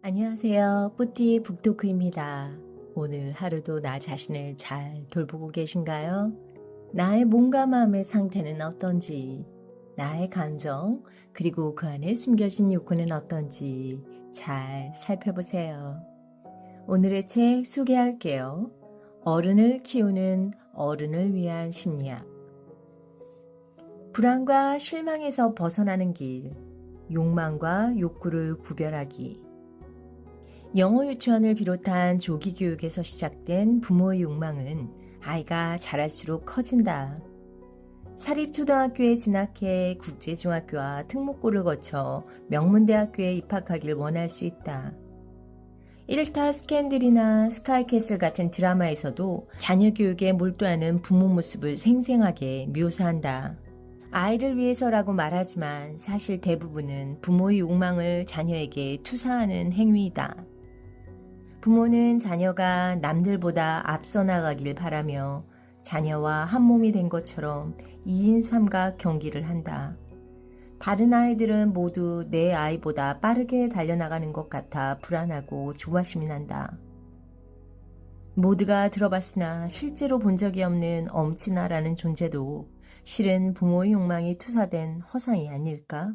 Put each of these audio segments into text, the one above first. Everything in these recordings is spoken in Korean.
안녕하세요. 뿌띠 북토크입니다. 오늘 하루도 나 자신을 잘 돌보고 계신가요? 나의 몸과 마음의 상태는 어떤지, 나의 감정, 그리고 그 안에 숨겨진 욕구는 어떤지 잘 살펴보세요. 오늘의 책 소개할게요. 어른을 키우는 어른을 위한 심리학. 불안과 실망에서 벗어나는 길, 욕망과 욕구를 구별하기. 영어 유치원을 비롯한 조기 교육에서 시작된 부모의 욕망은 아이가 자랄수록 커진다. 사립초등학교에 진학해 국제중학교와 특목고를 거쳐 명문대학교에 입학하길 원할 수 있다. 이를타 스캔들이나 스카이캐슬 같은 드라마에서도 자녀 교육에 몰두하는 부모 모습을 생생하게 묘사한다. 아이를 위해서라고 말하지만 사실 대부분은 부모의 욕망을 자녀에게 투사하는 행위이다. 부모는 자녀가 남들보다 앞서 나가길 바라며 자녀와 한 몸이 된 것처럼 2인 삼각 경기를 한다. 다른 아이들은 모두 내 아이보다 빠르게 달려나가는 것 같아 불안하고 조바심이 난다. 모두가 들어봤으나 실제로 본 적이 없는 엄친아라는 존재도 실은 부모의 욕망이 투사된 허상이 아닐까?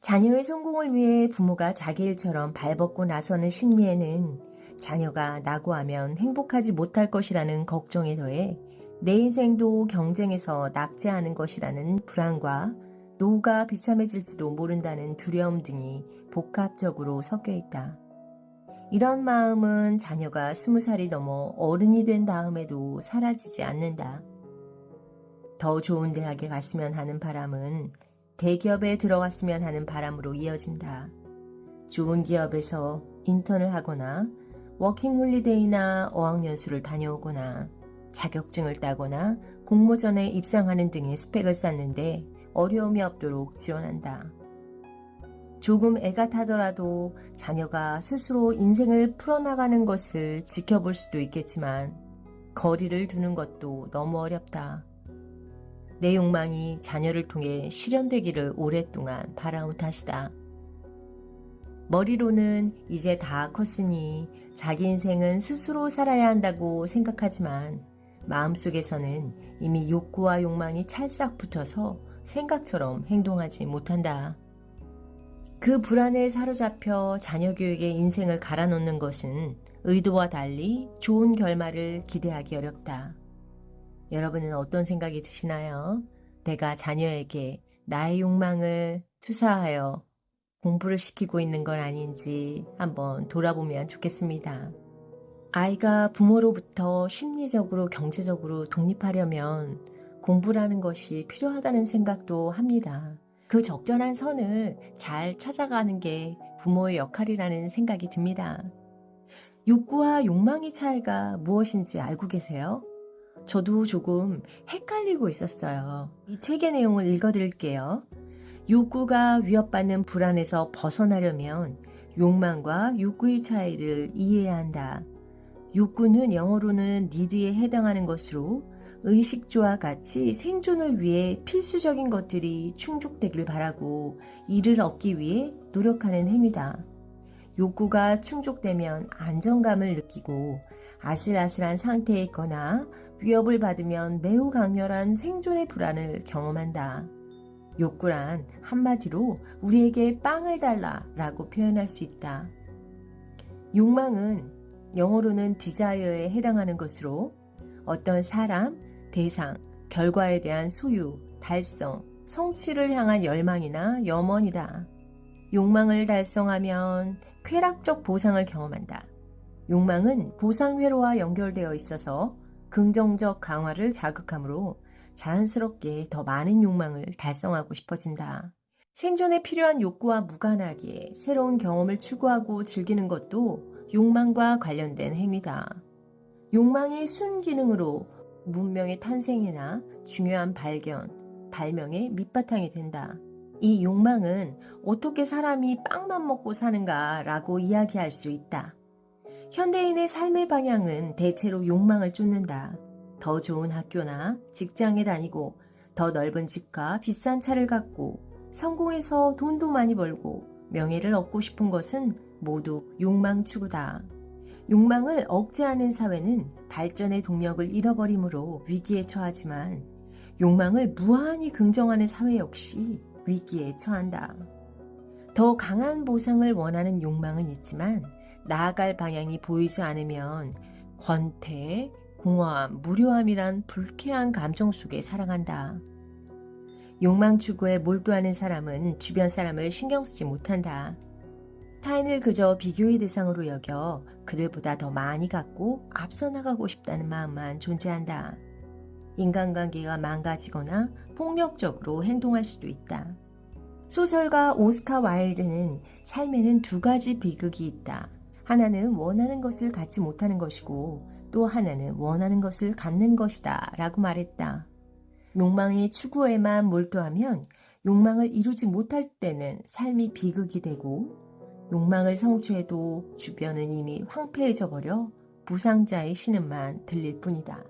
자녀의 성공을 위해 부모가 자기 일처럼 발벗고 나서는 심리에는 자녀가 낙오하면 행복하지 못할 것이라는 걱정에 더해 내 인생도 경쟁에서 낙제하는 것이라는 불안과 노후가 비참해질지도 모른다는 두려움 등이 복합적으로 섞여 있다. 이런 마음은 자녀가 20살이 넘어 어른이 된 다음에도 사라지지 않는다. 더 좋은 대학에 갔으면 하는 바람은 대기업에 들어갔으면 하는 바람으로 이어진다. 좋은 기업에서 인턴을 하거나 워킹홀리데이나 어학연수를 다녀오거나 자격증을 따거나 공모전에 입상하는 등의 스펙을 쌓는데 어려움이 없도록 지원한다. 조금 애가 타더라도 자녀가 스스로 인생을 풀어나가는 것을 지켜볼 수도 있겠지만 거리를 두는 것도 너무 어렵다. 내 욕망이 자녀를 통해 실현되기를 오랫동안 바라온 탓이다. 머리로는 이제 다 컸으니 자기 인생은 스스로 살아야 한다고 생각하지만 마음속에서는 이미 욕구와 욕망이 찰싹 붙어서 생각처럼 행동하지 못한다. 그 불안에 사로잡혀 자녀 교육에 인생을 갈아놓는 것은 의도와 달리 좋은 결말을 기대하기 어렵다. 여러분은 어떤 생각이 드시나요? 내가 자녀에게 나의 욕망을 투사하여 공부를 시키고 있는 건 아닌지 한번 돌아보면 좋겠습니다. 아이가 부모로부터 심리적으로, 경제적으로 독립하려면 공부라는 것이 필요하다는 생각도 합니다. 그 적절한 선을 잘 찾아가는 게 부모의 역할이라는 생각이 듭니다. 욕구와 욕망의 차이가 무엇인지 알고 계세요? 저도 조금 헷갈리고 있었어요. 이 책의 내용을 읽어드릴게요. 욕구가 위협받는 불안에서 벗어나려면 욕망과 욕구의 차이를 이해해야 한다. 욕구는 영어로는 need에 해당하는 것으로 의식주와 같이 생존을 위해 필수적인 것들이 충족되길 바라고 이를 얻기 위해 노력하는 행위다. 욕구가 충족되면 안정감을 느끼고 아슬아슬한 상태에 있거나 위협을 받으면 매우 강렬한 생존의 불안을 경험한다. 욕구란 한마디로 우리에게 빵을 달라 라고 표현할 수 있다. 욕망은 영어로는 desire에 해당하는 것으로 어떤 사람, 대상, 결과에 대한 소유, 달성, 성취를 향한 열망이나 염원이다. 욕망을 달성하면 쾌락적 보상을 경험한다. 욕망은 보상회로와 연결되어 있어서 긍정적 강화를 자극하므로 자연스럽게 더 많은 욕망을 달성하고 싶어진다. 생존에 필요한 욕구와 무관하게 새로운 경험을 추구하고 즐기는 것도 욕망과 관련된 행위다. 욕망이 순기능으로 문명의 탄생이나 중요한 발견, 발명의 밑바탕이 된다. 이 욕망은 어떻게 사람이 빵만 먹고 사는가라고 이야기할 수 있다. 현대인의 삶의 방향은 대체로 욕망을 쫓는다. 더 좋은 학교나 직장에 다니고 더 넓은 집과 비싼 차를 갖고 성공해서 돈도 많이 벌고 명예를 얻고 싶은 것은 모두 욕망 추구다. 욕망을 억제하는 사회는 발전의 동력을 잃어버림으로 위기에 처하지만 욕망을 무한히 긍정하는 사회 역시 위기에 처한다. 더 강한 보상을 원하는 욕망은 있지만 나아갈 방향이 보이지 않으면 권태, 공허함, 무료함이란 불쾌한 감정 속에 살아간다. 욕망 추구에 몰두하는 사람은 주변 사람을 신경 쓰지 못한다. 타인을 그저 비교의 대상으로 여겨 그들보다 더 많이 갖고 앞서 나가고 싶다는 마음만 존재한다. 인간관계가 망가지거나 폭력적으로 행동할 수도 있다. 소설가 오스카 와일드는 삶에는 두 가지 비극이 있다. 하나는 원하는 것을 갖지 못하는 것이고 또 하나는 원하는 것을 갖는 것이다 라고 말했다. 욕망의 추구에만 몰두하면 욕망을 이루지 못할 때는 삶이 비극이 되고 욕망을 성취해도 주변은 이미 황폐해져 버려 부상자의 신음만 들릴 뿐이다.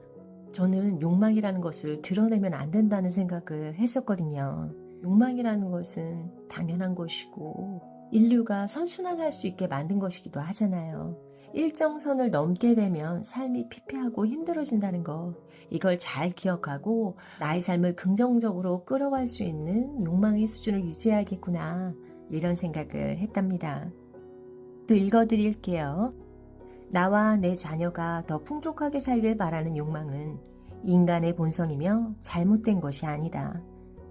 저는 욕망이라는 것을 드러내면 안 된다는 생각을 했었거든요. 욕망이라는 것은 당연한 것이고 인류가 선순환할 수 있게 만든 것이기도 하잖아요. 일정 선을 넘게 되면 삶이 피폐하고 힘들어진다는 것, 이걸 잘 기억하고 나의 삶을 긍정적으로 끌어갈 수 있는 욕망의 수준을 유지해야겠구나 이런 생각을 했답니다. 또 읽어드릴게요. 나와 내 자녀가 더 풍족하게 살길 바라는 욕망은 인간의 본성이며 잘못된 것이 아니다.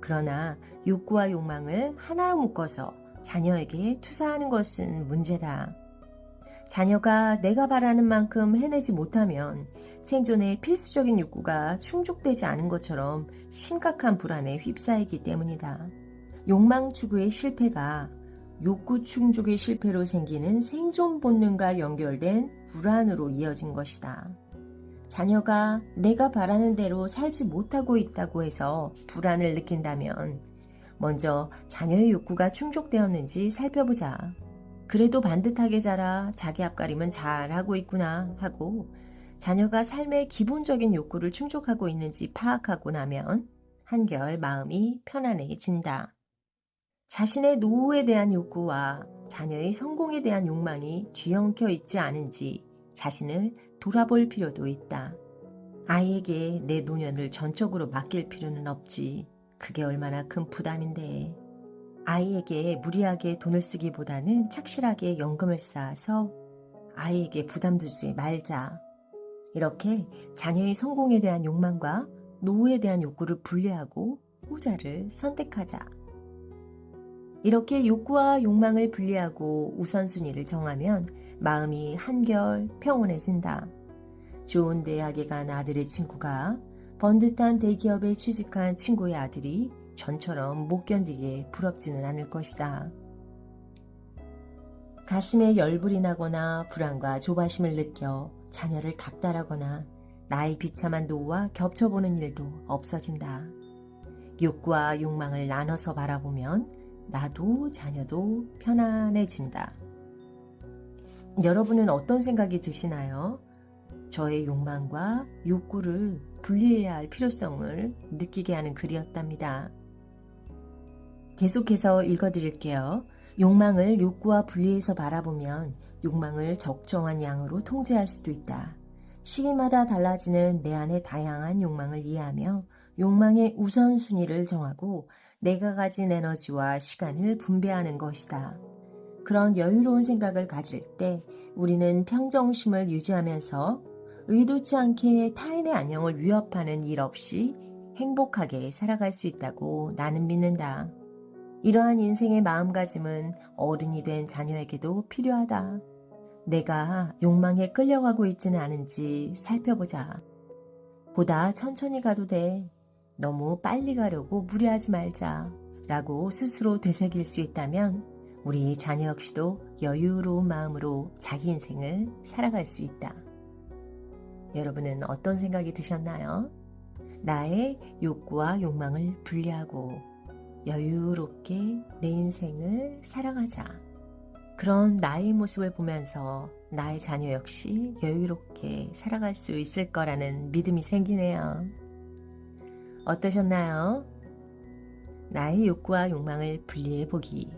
그러나 욕구와 욕망을 하나로 묶어서 자녀에게 투사하는 것은 문제다. 자녀가 내가 바라는 만큼 해내지 못하면 생존의 필수적인 욕구가 충족되지 않은 것처럼 심각한 불안에 휩싸이기 때문이다. 욕망 추구의 실패가 욕구 충족의 실패로 생기는 생존 본능과 연결된 불안으로 이어진 것이다. 자녀가 내가 바라는 대로 살지 못하고 있다고 해서 불안을 느낀다면 먼저 자녀의 욕구가 충족되었는지 살펴보자. 그래도 반듯하게 자라 자기 앞가림은 잘하고 있구나 하고 자녀가 삶의 기본적인 욕구를 충족하고 있는지 파악하고 나면 한결 마음이 편안해진다. 자신의 노후에 대한 욕구와 자녀의 성공에 대한 욕망이 뒤엉켜 있지 않은지 자신을 돌아볼 필요도 있다. 아이에게 내 노년을 전적으로 맡길 필요는 없지. 그게 얼마나 큰 부담인데. 아이에게 무리하게 돈을 쓰기보다는 착실하게 연금을 쌓아서 아이에게 부담 두지 말자. 이렇게 자녀의 성공에 대한 욕망과 노후에 대한 욕구를 분리하고 후자를 선택하자. 이렇게 욕구와 욕망을 분리하고 우선순위를 정하면 마음이 한결 평온해진다. 좋은 대학에 간 아들의 친구가 번듯한 대기업에 취직한 친구의 아들이 전처럼 못 견디게 부럽지는 않을 것이다. 가슴에 열불이 나거나 불안과 조바심을 느껴 자녀를 닥달하거나 나의 비참한 노후와 겹쳐보는 일도 없어진다. 욕구와 욕망을 나눠서 바라보면 나도 자녀도 편안해진다. 여러분은 어떤 생각이 드시나요? 저의 욕망과 욕구를 분리해야 할 필요성을 느끼게 하는 글이었답니다. 계속해서 읽어드릴게요. 욕망을 욕구와 분리해서 바라보면 욕망을 적정한 양으로 통제할 수도 있다. 시기마다 달라지는 내 안의 다양한 욕망을 이해하며 욕망의 우선순위를 정하고 내가 가진 에너지와 시간을 분배하는 것이다. 그런 여유로운 생각을 가질 때 우리는 평정심을 유지하면서 의도치 않게 타인의 안녕을 위협하는 일 없이 행복하게 살아갈 수 있다고 나는 믿는다. 이러한 인생의 마음가짐은 어른이 된 자녀에게도 필요하다. 내가 욕망에 끌려가고 있지는 않은지 살펴보자. 보다 천천히 가도 돼. 너무 빨리 가려고 무리하지 말자. 라고 스스로 되새길 수 있다면 우리 자녀 역시도 여유로운 마음으로 자기 인생을 살아갈 수 있다. 여러분은 어떤 생각이 드셨나요? 나의 욕구와 욕망을 분리하고 여유롭게 내 인생을 살아가자. 그런 나의 모습을 보면서 나의 자녀 역시 여유롭게 살아갈 수 있을 거라는 믿음이 생기네요. 어떠셨나요? 나의 욕구와 욕망을 분리해보기,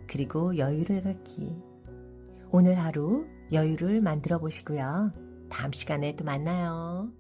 그리고 여유를 갖기. 오늘 하루 여유를 만들어 보시고요. 다음 시간에 또 만나요.